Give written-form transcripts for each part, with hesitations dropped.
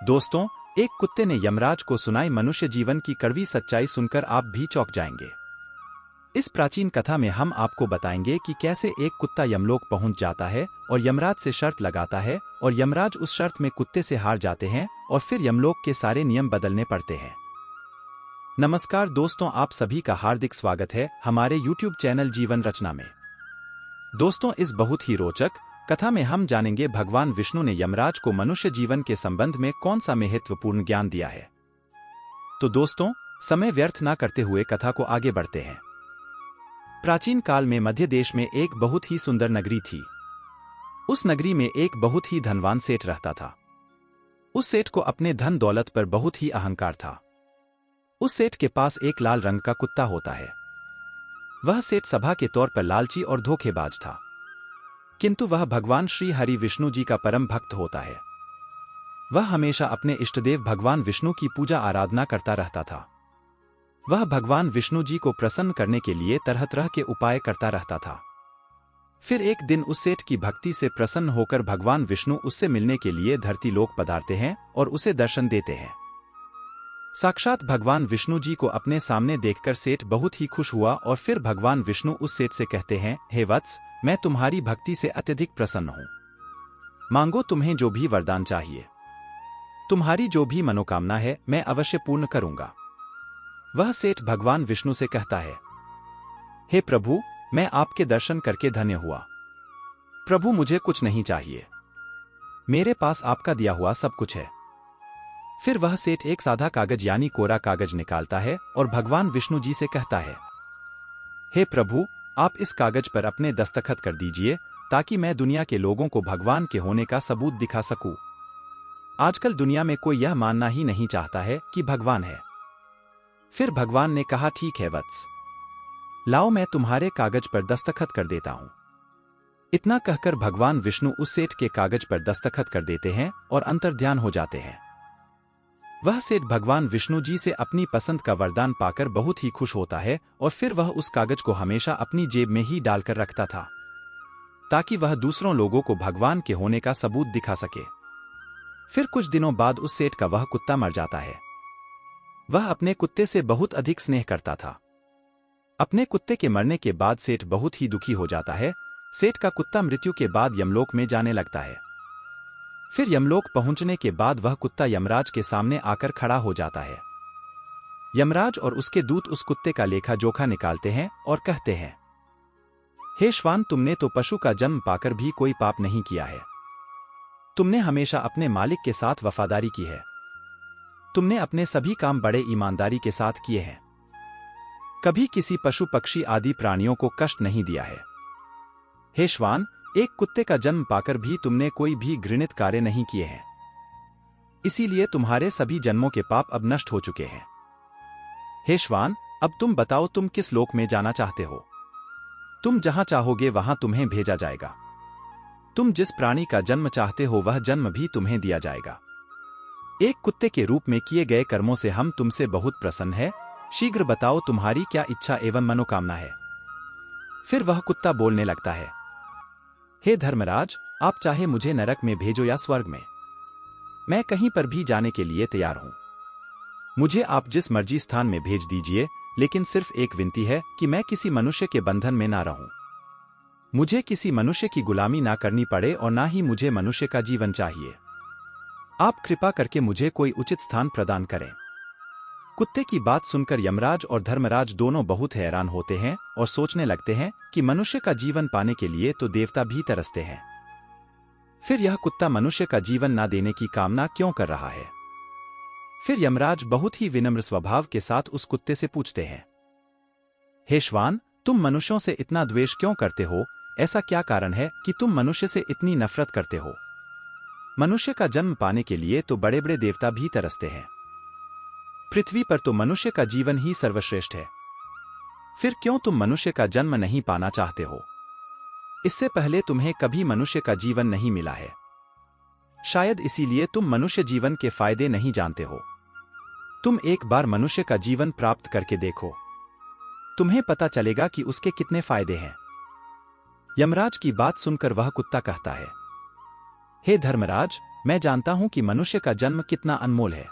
दोस्तों, एक कुत्ते ने यमराज को सुनाई मनुष्य जीवन की कड़वी सच्चाई सुनकर आप भी चौंक जाएंगे। इस प्राचीन कथा में हम आपको बताएंगे कि कैसे एक कुत्ता यमलोक पहुंच जाता है और यमराज से शर्त लगाता है और यमराज उस शर्त में कुत्ते से हार जाते हैं और फिर यमलोक के सारे नियम बदलने पड़ते हैं। नमस्कार दोस्तों, आप सभी का हार्दिक स्वागत है हमारे YouTube चैनल जीवन रचना में। दोस्तों, इस बहुत ही रोचक कथा में हम जानेंगे भगवान विष्णु ने यमराज को मनुष्य जीवन के संबंध में कौन सा महत्वपूर्ण ज्ञान दिया है। तो दोस्तों, समय व्यर्थ न करते हुए कथा को आगे बढ़ते हैं। प्राचीन काल में मध्य देश में एक बहुत ही सुंदर नगरी थी। उस नगरी में एक बहुत ही धनवान सेठ रहता था। उस सेठ को अपने धन दौलत पर बहुत ही अहंकार था। उस सेठ के पास एक लाल रंग का कुत्ता होता है। वह सेठ सभा के तौर पर लालची और धोखेबाज था, किंतु वह भगवान श्री हरि विष्णु जी का परम भक्त होता है। वह हमेशा अपने इष्टदेव भगवान विष्णु की पूजा आराधना करता रहता था। वह भगवान विष्णु जी को प्रसन्न करने के लिए तरह तरह के उपाय करता रहता था। फिर एक दिन उस सेठ की भक्ति से प्रसन्न होकर भगवान विष्णु उससे मिलने के लिए धरती लोक पधारते हैं और उसे दर्शन देते हैं। साक्षात भगवान विष्णु जी को अपने सामने देखकर सेठ बहुत ही खुश हुआ और फिर भगवान विष्णु उस सेठ से कहते हैं, हे वत्स, मैं तुम्हारी भक्ति से अत्यधिक प्रसन्न हूं। मांगो तुम्हें जो भी वरदान चाहिए, तुम्हारी जो भी मनोकामना है मैं अवश्य पूर्ण करूंगा। वह सेठ भगवान विष्णु से कहता है, हे प्रभु, मैं आपके दर्शन करके धन्य हुआ। प्रभु, मुझे कुछ नहीं चाहिए, मेरे पास आपका दिया हुआ सब कुछ है। फिर वह सेठ एक सादा कागज यानी कोरा कागज निकालता है और भगवान विष्णु जी से कहता है, हे प्रभु, आप इस कागज पर अपने दस्तखत कर दीजिए ताकि मैं दुनिया के लोगों को भगवान के होने का सबूत दिखा सकूं। आजकल दुनिया में कोई यह मानना ही नहीं चाहता है कि भगवान है। फिर भगवान ने कहा, ठीक है वत्स, लाओ मैं तुम्हारे कागज पर दस्तखत कर देता हूं। इतना कहकर भगवान विष्णु उस सेठ के कागज पर दस्तखत कर देते हैं और अंतर्ध्यान हो जाते हैं। वह सेठ भगवान विष्णु जी से अपनी पसंद का वरदान पाकर बहुत ही खुश होता है और फिर वह उस कागज को हमेशा अपनी जेब में ही डालकर रखता था ताकि वह दूसरों लोगों को भगवान के होने का सबूत दिखा सके। फिर कुछ दिनों बाद उस सेठ का वह कुत्ता मर जाता है। वह अपने कुत्ते से बहुत अधिक स्नेह करता था। अपने कुत्ते के मरने के बाद सेठ बहुत ही दुखी हो जाता है। सेठ का कुत्ता मृत्यु के बाद यमलोक में जाने लगता है। फिर यमलोक पहुंचने के बाद वह कुत्ता यमराज के सामने आकर खड़ा हो जाता है। यमराज और उसके दूत उस कुत्ते का लेखा जोखा निकालते हैं और कहते हैं, हे श्वान, तुमने तो पशु का जन्म पाकर भी कोई पाप नहीं किया है। तुमने हमेशा अपने मालिक के साथ वफादारी की है। तुमने अपने सभी काम बड़े ईमानदारी के साथ किए हैं। कभी किसी पशु पक्षी आदि प्राणियों को कष्ट नहीं दिया है। हे श्वान, एक कुत्ते का जन्म पाकर भी तुमने कोई भी घृणित कार्य नहीं किए हैं। इसीलिए तुम्हारे सभी जन्मों के पाप अब नष्ट हो चुके हैं। हे श्वान, अब तुम बताओ, तुम किस लोक में जाना चाहते हो? तुम जहां चाहोगे वहां तुम्हें भेजा जाएगा। तुम जिस प्राणी का जन्म चाहते हो वह जन्म भी तुम्हें दिया जाएगा। एक कुत्ते के रूप में किए गए कर्मों से हम तुमसे बहुत प्रसन्न हैं। शीघ्र बताओ तुम्हारी क्या इच्छा एवं मनोकामना है। फिर वह कुत्ता बोलने लगता है, हे धर्मराज, आप चाहे मुझे नरक में भेजो या स्वर्ग में, मैं कहीं पर भी जाने के लिए तैयार हूं। मुझे आप जिस मर्जी स्थान में भेज दीजिए, लेकिन सिर्फ एक विनती है कि मैं किसी मनुष्य के बंधन में ना रहूं। मुझे किसी मनुष्य की गुलामी ना करनी पड़े और ना ही मुझे मनुष्य का जीवन चाहिए। आप कृपा करके मुझे कोई उचित स्थान प्रदान करें। कुत्ते की बात सुनकर यमराज और धर्मराज दोनों बहुत हैरान होते हैं और सोचने लगते हैं कि मनुष्य का जीवन पाने के लिए तो देवता भी तरसते हैं। फिर यह कुत्ता मनुष्य का जीवन ना देने की कामना क्यों कर रहा है? फिर यमराज बहुत ही विनम्र स्वभाव के साथ उस कुत्ते से पूछते हैं, हे श्वान, तुम मनुष्यों से इतना द्वेष क्यों करते हो? ऐसा क्या कारण है कि तुम मनुष्य से इतनी नफरत करते हो? मनुष्य का जन्म पाने के लिए तो बड़े बड़े देवता भी तरसते हैं। पृथ्वी पर तो मनुष्य का जीवन ही सर्वश्रेष्ठ है। फिर क्यों तुम मनुष्य का जन्म नहीं पाना चाहते हो? इससे पहले तुम्हें कभी मनुष्य का जीवन नहीं मिला है। शायद इसीलिए तुम मनुष्य जीवन के फायदे नहीं जानते हो। तुम एक बार मनुष्य का जीवन प्राप्त करके देखो, तुम्हें पता चलेगा कि उसके कितने फायदे हैं। यमराज की बात सुनकर वह कुत्ता कहता है, हे धर्मराज, मैं जानता हूं कि मनुष्य का जन्म कितना अनमोल है।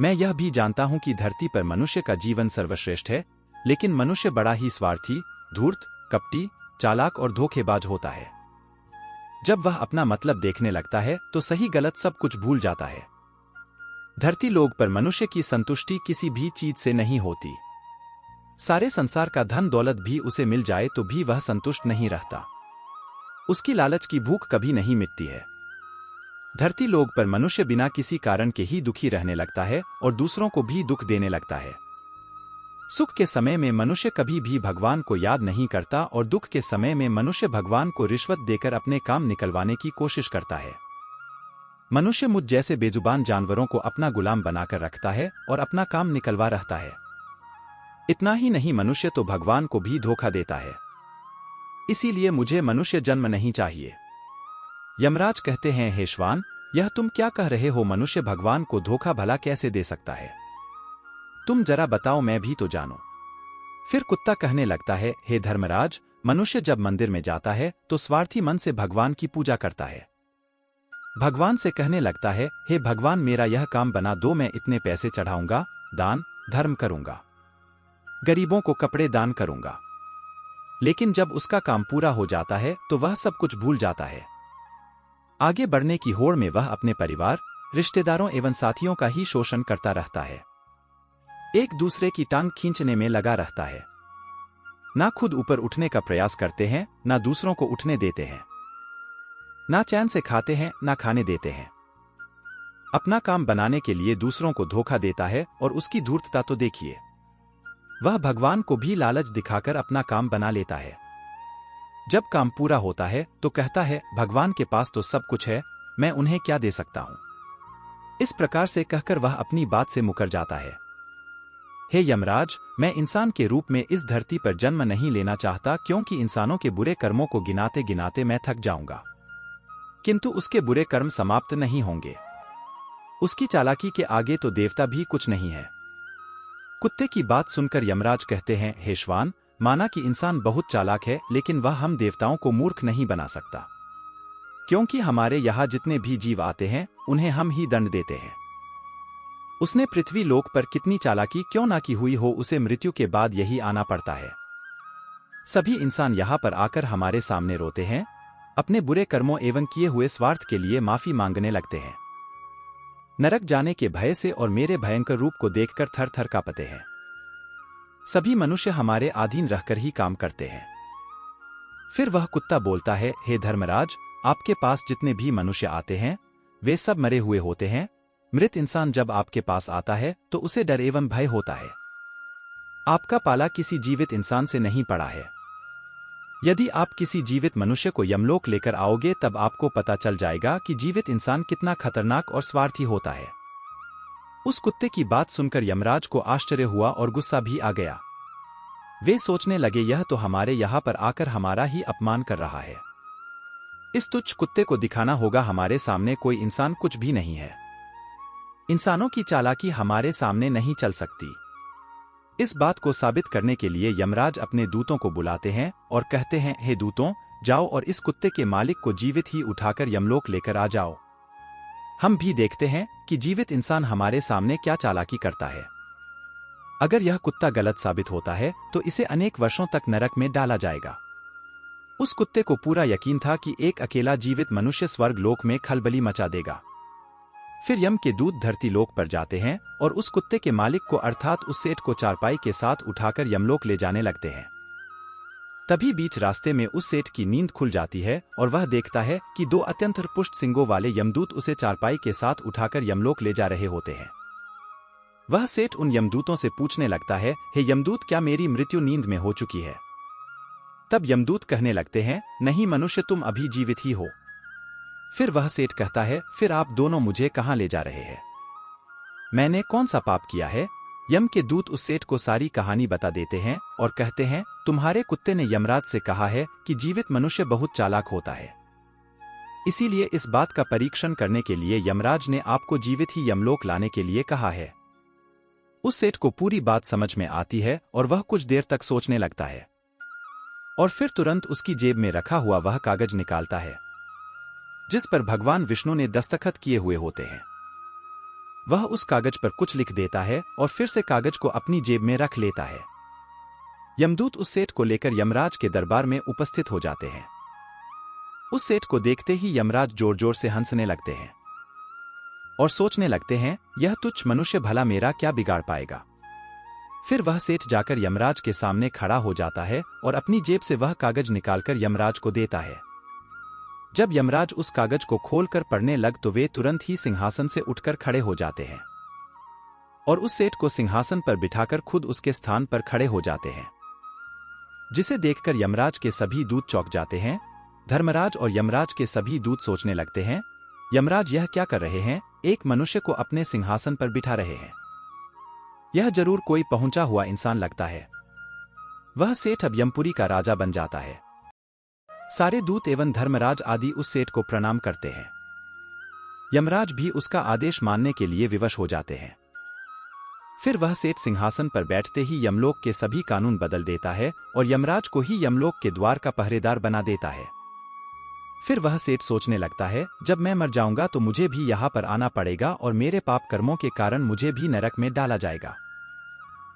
मैं यह भी जानता हूं कि धरती पर मनुष्य का जीवन सर्वश्रेष्ठ है, लेकिन मनुष्य बड़ा ही स्वार्थी, धूर्त, कपटी, चालाक और धोखेबाज होता है। जब वह अपना मतलब देखने लगता है तो सही गलत सब कुछ भूल जाता है। धरती लोक पर मनुष्य की संतुष्टि किसी भी चीज से नहीं होती। सारे संसार का धन दौलत भी उसे मिल जाए तो भी वह संतुष्ट नहीं रहता। उसकी लालच की भूख कभी नहीं मिटती है। धरती लोक पर मनुष्य बिना किसी कारण के ही दुखी रहने लगता है और दूसरों को भी दुख देने लगता है। सुख के समय में मनुष्य कभी भी भगवान को याद नहीं करता और दुख के समय में मनुष्य भगवान को रिश्वत देकर अपने काम निकलवाने की कोशिश करता है। मनुष्य मुझ जैसे बेजुबान जानवरों को अपना गुलाम बनाकर रखता है और अपना काम निकलवा रहता है। इतना ही नहीं, मनुष्य तो भगवान को भी धोखा देता है। इसीलिए मुझे मनुष्य जन्म नहीं चाहिए। यमराज कहते हैं, हे श्वान, यह तुम क्या कह रहे हो? मनुष्य भगवान को धोखा भला कैसे दे सकता है? तुम जरा बताओ, मैं भी तो जानूं। फिर कुत्ता कहने लगता है, हे धर्मराज, मनुष्य जब मंदिर में जाता है तो स्वार्थी मन से भगवान की पूजा करता है। भगवान से कहने लगता है, हे भगवान, मेरा यह काम बना दो, मैं इतने पैसे चढ़ाऊंगा, दान धर्म करूंगा, गरीबों को कपड़े दान करूंगा। लेकिन जब उसका काम पूरा हो जाता है तो वह सब कुछ भूल जाता है। आगे बढ़ने की होड़ में वह अपने परिवार, रिश्तेदारों एवं साथियों का ही शोषण करता रहता है। एक दूसरे की टांग खींचने में लगा रहता है। ना खुद ऊपर उठने का प्रयास करते हैं, ना दूसरों को उठने देते हैं। ना चैन से खाते हैं, ना खाने देते हैं। अपना काम बनाने के लिए दूसरों को धोखा देता है और उसकी धूर्तता तो देखिए। वह भगवान को भी लालच दिखाकर अपना काम बना लेता है। जब काम पूरा होता है तो कहता है, भगवान के पास तो सब कुछ है, मैं उन्हें क्या दे सकता हूं। इस प्रकार से कहकर वह अपनी बात से मुकर जाता है। हे यमराज, मैं इंसान के रूप में इस धरती पर जन्म नहीं लेना चाहता, क्योंकि इंसानों के बुरे कर्मों को गिनाते गिनाते मैं थक जाऊंगा। किंतु उसके बुरे कर्म समाप्त नहीं होंगे। उसकी चालाकी के आगे तो देवता भी कुछ नहीं है। कुत्ते की बात सुनकर यमराज कहते हैं, हे श्वान, माना कि इंसान बहुत चालाक है, लेकिन वह हम देवताओं को मूर्ख नहीं बना सकता, क्योंकि हमारे यहाँ जितने भी जीव आते हैं उन्हें हम ही दंड देते हैं। उसने पृथ्वी लोक पर कितनी चालाकी क्यों ना की हुई हो, उसे मृत्यु के बाद यही आना पड़ता है। सभी इंसान यहाँ पर आकर हमारे सामने रोते हैं, अपने बुरे कर्मों एवं किए हुए स्वार्थ के लिए माफी मांगने लगते हैं। नरक जाने के भय से और मेरे भयंकर रूप को देखकर थर थर कांपते हैं। सभी मनुष्य हमारे अधीन रहकर ही काम करते हैं। फिर वह कुत्ता बोलता है, हे धर्मराज, आपके पास जितने भी मनुष्य आते हैं वे सब मरे हुए होते हैं। मृत इंसान जब आपके पास आता है तो उसे डर एवं भय होता है। आपका पाला किसी जीवित इंसान से नहीं पड़ा है। यदि आप किसी जीवित मनुष्य को यमलोक लेकर आओगे तब आपको पता चल जाएगा कि जीवित इंसान कितना खतरनाक और स्वार्थी होता है। उस कुत्ते की बात सुनकर यमराज को आश्चर्य हुआ और गुस्सा भी आ गया। वे सोचने लगे, यह तो हमारे यहाँ पर आकर हमारा ही अपमान कर रहा है। इस तुच्छ कुत्ते को दिखाना होगा हमारे सामने कोई इंसान कुछ भी नहीं है। इंसानों की चालाकी हमारे सामने नहीं चल सकती। इस बात को साबित करने के लिए यमराज अपने दूतों को बुलाते हैं और कहते हैं, हे दूतों, जाओ और इस कुत्ते के मालिक को जीवित ही उठाकर यमलोक लेकर आ जाओ। हम भी देखते हैं कि जीवित इंसान हमारे सामने क्या चालाकी करता है। अगर यह कुत्ता गलत साबित होता है तो इसे अनेक वर्षों तक नरक में डाला जाएगा। उस कुत्ते को पूरा यकीन था कि एक अकेला जीवित मनुष्य स्वर्ग लोक में खलबली मचा देगा। फिर यम के दूत धरती लोक पर जाते हैं और उस कुत्ते के मालिक को अर्थात उस सेठ को चारपाई के साथ उठाकर यमलोक ले जाने लगते हैं। तभी बीच रास्ते में उस सेठ की नींद खुल जाती है और वह देखता है कि दो अत्यंत पुष्ट सिंगों वाले यमदूत उसे चारपाई के साथ उठाकर यमलोक ले जा रहे होते हैं। वह सेठ उन यमदूतों से पूछने लगता है, हे यमदूत, क्या मेरी मृत्यु नींद में हो चुकी है? तब यमदूत कहने लगते हैं, नहीं मनुष्य, तुम अभी जीवित ही हो। फिर वह सेठ कहता है, फिर आप दोनों मुझे कहां ले जा रहे हैं? मैंने कौन सा पाप किया है? यम के दूत उस सेठ को सारी कहानी बता देते हैं और कहते हैं, तुम्हारे कुत्ते ने यमराज से कहा है कि जीवित मनुष्य बहुत चालाक होता है। इसीलिए इस बात का परीक्षण करने के लिए यमराज ने आपको जीवित ही यमलोक लाने के लिए कहा है। उस सेठ को पूरी बात समझ में आती है और वह कुछ देर तक सोचने लगता है और फिर तुरंत उसकी जेब में रखा हुआ वह कागज निकालता है। जिस पर भगवान विष्णु ने दस्तखत किए हुए होते हैं। वह उस कागज पर कुछ लिख देता है और फिर से कागज को अपनी जेब में रख लेता है। यमदूत उस सेठ को लेकर यमराज के दरबार में उपस्थित हो जाते हैं। उस सेठ को देखते ही यमराज जोर जोर से हंसने लगते हैं और सोचने लगते हैं, यह तुच्छ मनुष्य भला मेरा क्या बिगाड़ पाएगा। फिर वह सेठ जाकर यमराज के सामने खड़ा हो जाता है और अपनी जेब से वह कागज निकालकर यमराज को देता है। जब यमराज उस कागज को खोलकर पढ़ने लग तो वे तुरंत ही सिंहासन से उठकर खड़े हो जाते हैं और उस सेठ को सिंहासन पर बिठाकर खुद उसके स्थान पर खड़े हो जाते हैं, जिसे देखकर यमराज के सभी दूत चौंक जाते हैं। धर्मराज और यमराज के सभी दूत सोचने लगते हैं, यमराज यह क्या कर रहे हैं, एक मनुष्य को अपने सिंहासन पर बिठा रहे हैं। यह जरूर कोई पहुंचा हुआ इंसान लगता है। वह सेठ अब यमपुरी का राजा बन जाता है। सारे दूत एवं धर्मराज आदि उस सेठ को प्रणाम करते हैं। यमराज भी उसका आदेश मानने के लिए विवश हो जाते हैं। फिर वह सेठ सिंहासन पर बैठते ही यमलोक के सभी कानून बदल देता है और यमराज को ही यमलोक के द्वार का पहरेदार बना देता है। फिर वह सेठ सोचने लगता है, जब मैं मर जाऊंगा तो मुझे भी यहाँ पर आना पड़ेगा और मेरे पाप कर्मों के कारण मुझे भी नरक में डाला जाएगा।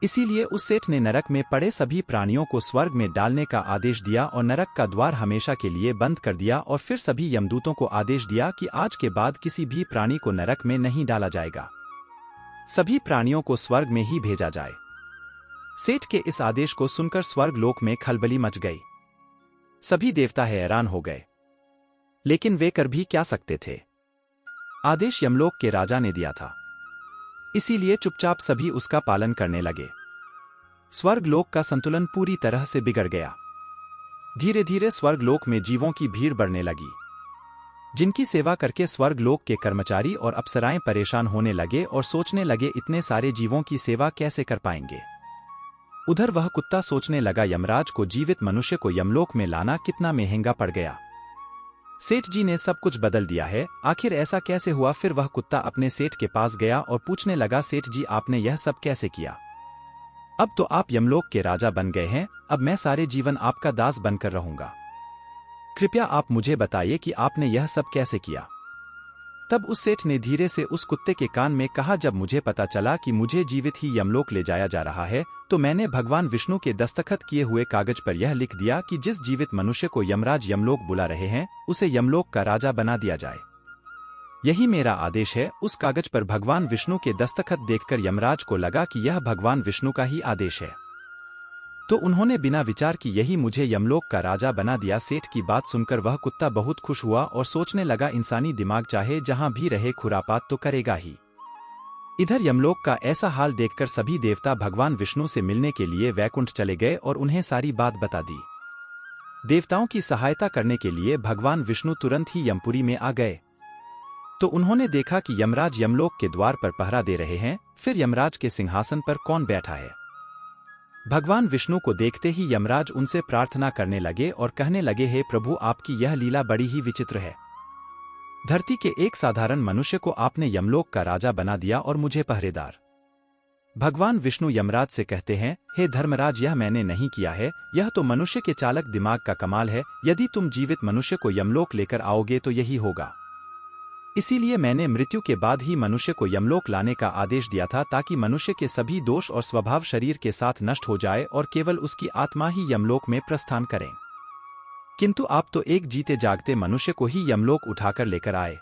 इसीलिए उस सेठ ने नरक में पड़े सभी प्राणियों को स्वर्ग में डालने का आदेश दिया और नरक का द्वार हमेशा के लिए बंद कर दिया और फिर सभी यमदूतों को आदेश दिया कि आज के बाद किसी भी प्राणी को नरक में नहीं डाला जाएगा, सभी प्राणियों को स्वर्ग में ही भेजा जाए। सेठ के इस आदेश को सुनकर स्वर्ग लोक में खलबली मच गई। सभी देवता हैरान हो गए, लेकिन वे कर भी क्या सकते थे। आदेश यमलोक के राजा ने दिया था, इसीलिए चुपचाप सभी उसका पालन करने लगे। स्वर्ग लोक का संतुलन पूरी तरह से बिगड़ गया। धीरे धीरे स्वर्ग लोक में जीवों की भीड़ बढ़ने लगी, जिनकी सेवा करके स्वर्ग लोक के कर्मचारी और अप्सराएं परेशान होने लगे और सोचने लगे इतने सारे जीवों की सेवा कैसे कर पाएंगे। उधर वह कुत्ता सोचने लगा, यमराज को जीवित मनुष्य को यमलोक में लाना कितना महंगा पड़ गया। सेठ जी ने सब कुछ बदल दिया है, आखिर ऐसा कैसे हुआ। फिर वह कुत्ता अपने सेठ के पास गया और पूछने लगा, सेठ जी आपने यह सब कैसे किया। अब तो आप यमलोक के राजा बन गए हैं, अब मैं सारे जीवन आपका दास बनकर रहूंगा। कृपया आप मुझे बताइए कि आपने यह सब कैसे किया। तब उस सेठ ने धीरे से उस कुत्ते के कान में कहा, जब मुझे पता चला कि मुझे जीवित ही यमलोक ले जाया जा रहा है तो मैंने भगवान विष्णु के दस्तखत किए हुए कागज पर यह लिख दिया कि जिस जीवित मनुष्य को यमराज यमलोक बुला रहे हैं उसे यमलोक का राजा बना दिया जाए। यही मेरा आदेश है। उस कागज पर भगवान विष्णु के दस्तखत देखकर यमराज को लगा कि यह भगवान विष्णु का ही आदेश है, तो उन्होंने बिना विचार कि यही मुझे यमलोक का राजा बना दिया। सेठ की बात सुनकर वह कुत्ता बहुत खुश हुआ और सोचने लगा, इंसानी दिमाग चाहे जहां भी रहे खुरापात तो करेगा ही। इधर यमलोक का ऐसा हाल देखकर सभी देवता भगवान विष्णु से मिलने के लिए वैकुंठ चले गए और उन्हें सारी बात बता दी। देवताओं की सहायता करने के लिए भगवान विष्णु तुरंत ही यमपुरी में आ गए, तो उन्होंने देखा कि यमराज यमलोक के द्वार पर पहरा दे रहे हैं। फिर यमराज के सिंहासन पर कौन बैठा है। भगवान विष्णु को देखते ही यमराज उनसे प्रार्थना करने लगे और कहने लगे, हे प्रभु आपकी यह लीला बड़ी ही विचित्र है। धरती के एक साधारण मनुष्य को आपने यमलोक का राजा बना दिया और मुझे पहरेदार। भगवान विष्णु यमराज से कहते हैं, हे धर्मराज यह मैंने नहीं किया है, यह तो मनुष्य के चालक दिमाग का कमाल है। यदि तुम जीवित मनुष्य को यमलोक लेकर आओगे तो यही होगा। इसीलिए मैंने मृत्यु के बाद ही मनुष्य को यमलोक लाने का आदेश दिया था, ताकि मनुष्य के सभी दोष और स्वभाव शरीर के साथ नष्ट हो जाए और केवल उसकी आत्मा ही यमलोक में प्रस्थान करें। किंतु आप तो एक जीते जागते मनुष्य को ही यमलोक उठाकर लेकर आए।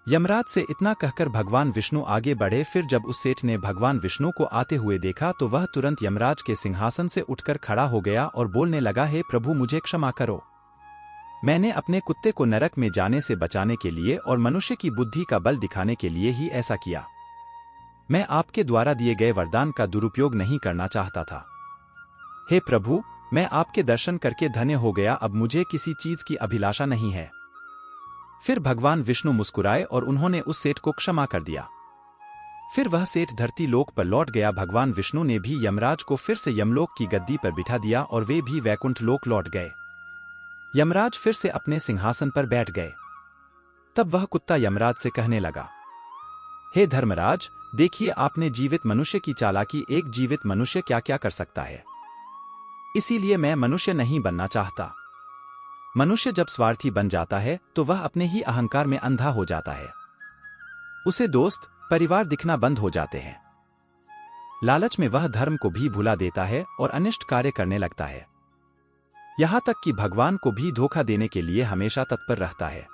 यमराज से इतना कहकर भगवान विष्णु आगे बढ़े। फिर जब उस सेठ ने भगवान विष्णु को आते हुए देखा तो वह तुरंत यमराज के सिंहासन से उठकर खड़ा हो गया और बोलने लगा, हे प्रभु मुझे क्षमा करो। मैंने अपने कुत्ते को नरक में जाने से बचाने के लिए और मनुष्य की बुद्धि का बल दिखाने के लिए ही ऐसा किया। मैं आपके द्वारा दिए गए वरदान का दुरुपयोग नहीं करना चाहता था। हे प्रभु मैं आपके दर्शन करके धन्य हो गया, अब मुझे किसी चीज की अभिलाषा नहीं है। फिर भगवान विष्णु मुस्कुराए और उन्होंने उस सेठ को क्षमा कर दिया। फिर वह सेठ धरती लोक पर लौट गया। भगवान विष्णु ने भी यमराज को फिर से यमलोक की गद्दी पर बिठा दिया और वे भी वैकुंठ लोक लौट गए। यमराज फिर से अपने सिंहासन पर बैठ गए। तब वह कुत्ता यमराज से कहने लगा, हे धर्मराज देखिए आपने जीवित मनुष्य की चालाकी, एक जीवित मनुष्य क्या क्या कर सकता है। इसीलिए मैं मनुष्य नहीं बनना चाहता। मनुष्य जब स्वार्थी बन जाता है तो वह अपने ही अहंकार में अंधा हो जाता है। उसे दोस्त, परिवार दिखना बंद हो जाते हैं। लालच में वह धर्म को भी भुला देता है और अनिष्ट कार्य करने लगता है। यहां तक कि भगवान को भी धोखा देने के लिए हमेशा तत्पर रहता है।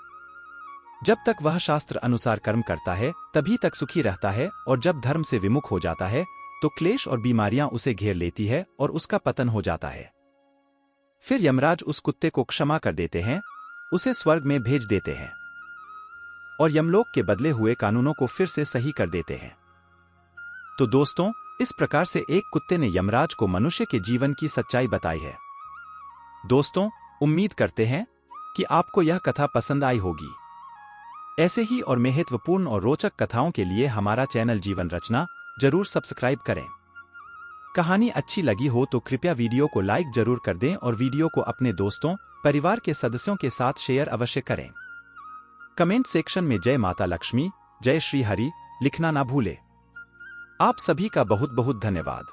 जब तक वह शास्त्र अनुसार कर्म करता है तभी तक सुखी रहता है, और जब धर्म से विमुख हो जाता है तो क्लेश और बीमारियां उसे घेर लेती है और उसका पतन हो जाता है। फिर यमराज उस कुत्ते को क्षमा कर देते हैं, उसे स्वर्ग में भेज देते हैं और यमलोक के बदले हुए कानूनों को फिर से सही कर देते हैं। तो दोस्तों, इस प्रकार से एक कुत्ते ने यमराज को मनुष्य के जीवन की सच्चाई बताई है। दोस्तों, उम्मीद करते हैं कि आपको यह कथा पसंद आई होगी। ऐसे ही और महत्वपूर्ण और रोचक कथाओं के लिए हमारा चैनल जीवन रचना जरूर सब्सक्राइब करें। कहानी अच्छी लगी हो तो कृपया वीडियो को लाइक जरूर कर दें और वीडियो को अपने दोस्तों, परिवार के सदस्यों के साथ शेयर अवश्य करें। कमेंट सेक्शन में जय माता लक्ष्मी, जय श्री हरि लिखना ना भूलें। आप सभी का बहुत बहुत धन्यवाद।